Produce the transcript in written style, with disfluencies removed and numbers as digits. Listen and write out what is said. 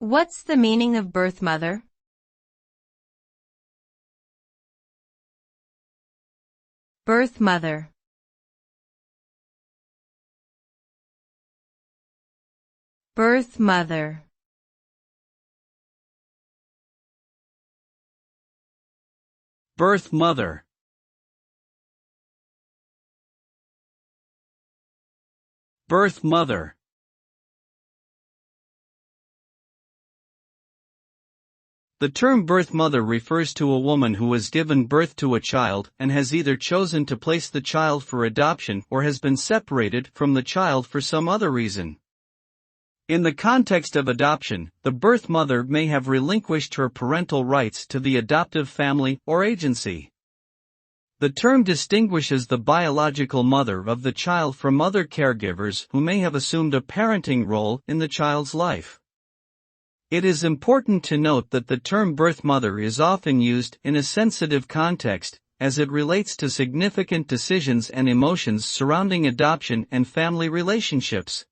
What's the meaning of birth mother? Birth mother. Birth mother. Birth mother. Birth mother. The term birth mother refers to a woman who has given birth to a child and has either chosen to place the child for adoption or has been separated from the child for some other reason. In the context of adoption, the birth mother may have relinquished her parental rights to the adoptive family or agency. The term distinguishes the biological mother of the child from other caregivers who may have assumed a parenting role in the child's life. It is important to note that the term birth mother is often used in a sensitive context, as it relates to significant decisions and emotions surrounding adoption and family relationships.